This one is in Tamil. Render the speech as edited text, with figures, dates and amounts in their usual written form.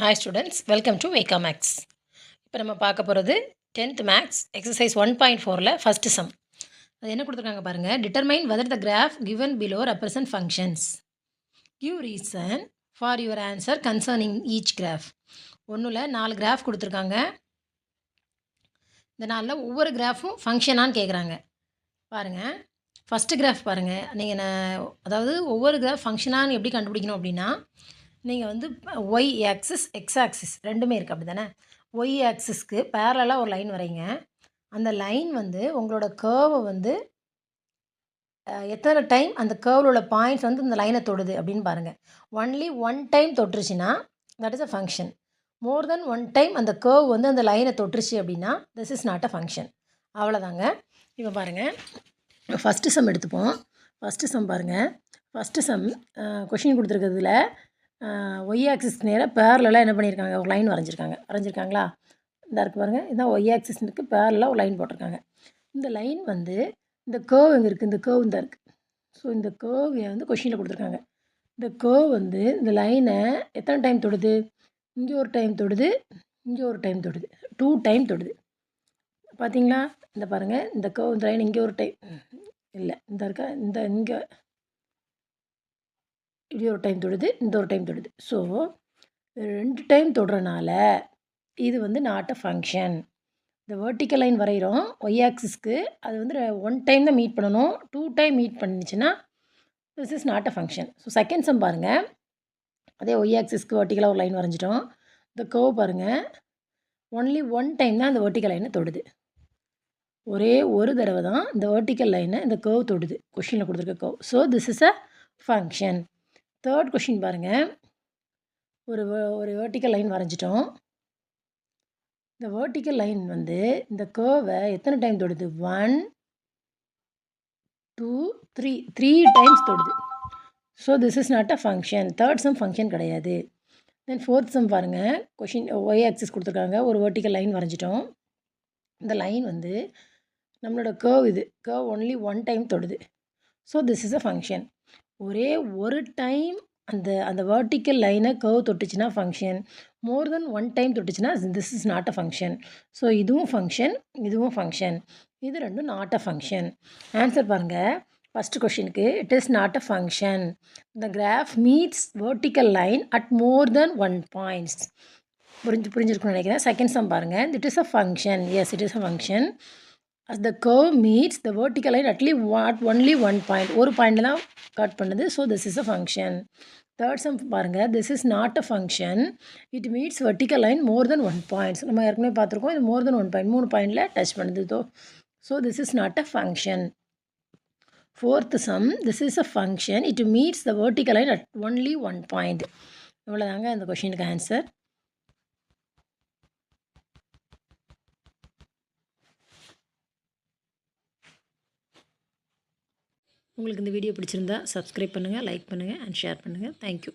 Hi students, welcome to Veka Max. இப்போ நம்ம பார்க்க போகிறது 10th மேக்ஸ் எக்ஸசைஸ் 1.4ல ஃபஸ்ட்டு சம். அது என்ன கொடுத்துருக்காங்க பாருங்கள். Determine whether the graph given below represent functions. Give reason for your answer concerning each graph. ஒன்றுல 4 கிராஃப் கொடுத்துருக்காங்க. இந்த நாளில் ஒவ்வொரு கிராஃபும் ஃபங்க்ஷனான்னு கேட்குறாங்க. பாருங்கள், ஃபஸ்ட்டு கிராஃப் பாருங்கள். நீங்கள் அதாவது ஒவ்வொரு கிராஃப் ஃபங்க்ஷனான்னு எப்படி கண்டுபிடிக்கணும் அப்படின்னா, நீங்கள் வந்து ஒய் ஆக்சிஸ் எக்ஸ் ஆக்சிஸ் ரெண்டுமே இருக்குது அப்படி தானே. ஒய் ஆக்சிஸ்க்கு பேரலாக ஒரு லைன் வரைங்க. அந்த லைன் வந்து உங்களோட கேர்வை வந்து எத்தனை டைம் அந்த கேர்வில் உள்ள பாயிண்ட்ஸ் வந்து இந்த லைனை தொடுது அப்படின்னு பாருங்கள். ஒன்லி ஒன் டைம் தொட்டுருச்சுன்னா that is a function. More then one time அந்த கேர்வ் வந்து அந்த லைனை தொட்டுருச்சு அப்படின்னா this is not a function. அவ்வளோதாங்க. இப்போ பாருங்கள், ஃபஸ்ட்டு சம் எடுத்துப்போம். ஃபஸ்ட்டு சம் பாருங்கள். ஃபஸ்ட்டு சம் கொஷின் கொடுத்துருக்கிறதுல ஒய் ஆக்சிஸ்க்கு நேராக பேரலாக என்ன பண்ணியிருக்காங்க, ஒரு லைன் வரைஞ்சிருக்காங்களா? இந்த இருக்குது பாருங்கள், இதுதான் ஒய் ஆக்சிஸ்க்கு பேரலாக ஒரு லைன் போட்டிருக்காங்க. இந்த லைன் வந்து இந்த கேர்வ் எங்கே இருக்குது, இந்த கேர்வ் தான் இருக்குது. ஸோ இந்த கேர்வ் வந்து கொஷினில் கொடுத்துருக்காங்க. இந்த கேர்வ் வந்து இந்த லைனை எத்தனை டைம் தொடுது, இங்கே ஒரு டைம் தொடுது, இங்கே ஒரு டைம் தொடுது, 2 டைம் தொடுது. பார்த்தீங்களா? இந்த பாருங்கள், இந்த கேர்வ் இந்த லைன் இங்கே ஒரு டைம் இல்லை, இந்த இருக்கா, இந்த இங்கே இப்படி ஒரு டைம் தொடுது, இந்த ஒரு டைம் தொடுது. ஸோ 2 டைம் தொடுறனால இது வந்து நாட் அ ஃபங்க்ஷன். இந்த வெர்டிக்கல் லைன் வரைகிறோம் ஒய் ஆக்சிஸ்க்கு, அது வந்து 1 டைம் தான் மீட் பண்ணணும். 2 டைம் மீட் பண்ணிச்சுன்னா this is not a function. So second sum பாருங்கள். அதே ஒய் ஆக்சிஸ்க்கு வெர்டிக்கலாக ஒரு லைன் வரைஞ்சிட்டோம். இந்த கர்வ் பாருங்கள், ஒன்லி 1 டைம் தான் இந்த வெர்டிக்கல் லைனை தொடுது. ஒரே ஒரு தடவை தான் இந்த வெர்டிக்கல் லைனை இந்த கர்வ் தொடுது, கொஷினில் கொடுத்துருக்க curve. So this is a function. Third question பாருங்கள். ஒரு வெர்டிக்கல் லைன் வரைஞ்சிட்டோம். இந்த வெர்டிக்கல் லைன் வந்து இந்த கர்வை எத்தனை டைம் தொடுது, 1 2 3 டைம்ஸ் தொடுது. So this is not a function. Third sum function கிடையாது. தென் ஃபோர்த் சம் பாருங்கள். கொஷின் ஒய் ஆக்சிஸ் கொடுத்துருக்காங்க, ஒரு வெர்டிக்கல் லைன் வரைஞ்சிட்டோம். இந்த லைன் வந்து நம்மளோட கர்வ், இது கர்வ் ஒன்லி 1 டைம் தொடுது. So this is a function. ஒரே ஒரு டைம் அந்த வெர்டிக்கல் லைனை கர்வ் தொட்டுச்சுன்னா ஃபங்க்ஷன். மோர் தென் 1 டைம் தொட்டுச்சுன்னா this is not a function. So இதுவும் ஃபங்க்ஷன், இதுவும் ஃபங்க்ஷன். இது ரெண்டும் நாட் அ ஃபங்க்ஷன். ஆன்சர் பாருங்கள். ஃபஸ்ட்டு கொஷினுக்கு it is not a function. The graph meets vertical line at more than 1 points. புரிஞ்சிருக்குன்னு நினைக்கிறேன். செகண்ட் சம் பாருங்கள். It is a function. Yes, it is a function. as the curve meets the vertical line at least only one point. ஒரு பாயிண்டில் தான் கட் பண்ணுது. So this is a function. Third sum பாருங்கள். This is not a function. It meets vertical line more than 1 points. நம்ம ஏற்கனவே பார்த்துருக்கோம், இது மோர் தென் 1 பாயிண்ட், 3 பாயிண்டில் டச் பண்ணுது. So this is not a function. Fourth some, this is a function. It meets the vertical line at only 1 point. இவ்வளோதாங்க அந்த கொஷினுக்கு ஆன்சர். உங்களுக்கு இந்த வீடியோ பிடிச்சிருந்தா சப்ஸ்கிரைப் பண்ணுங்கள், லைக் பண்ணுங்கள் அண்ட் ஷேர் பண்ணுங்கள். தேங்க்யூ.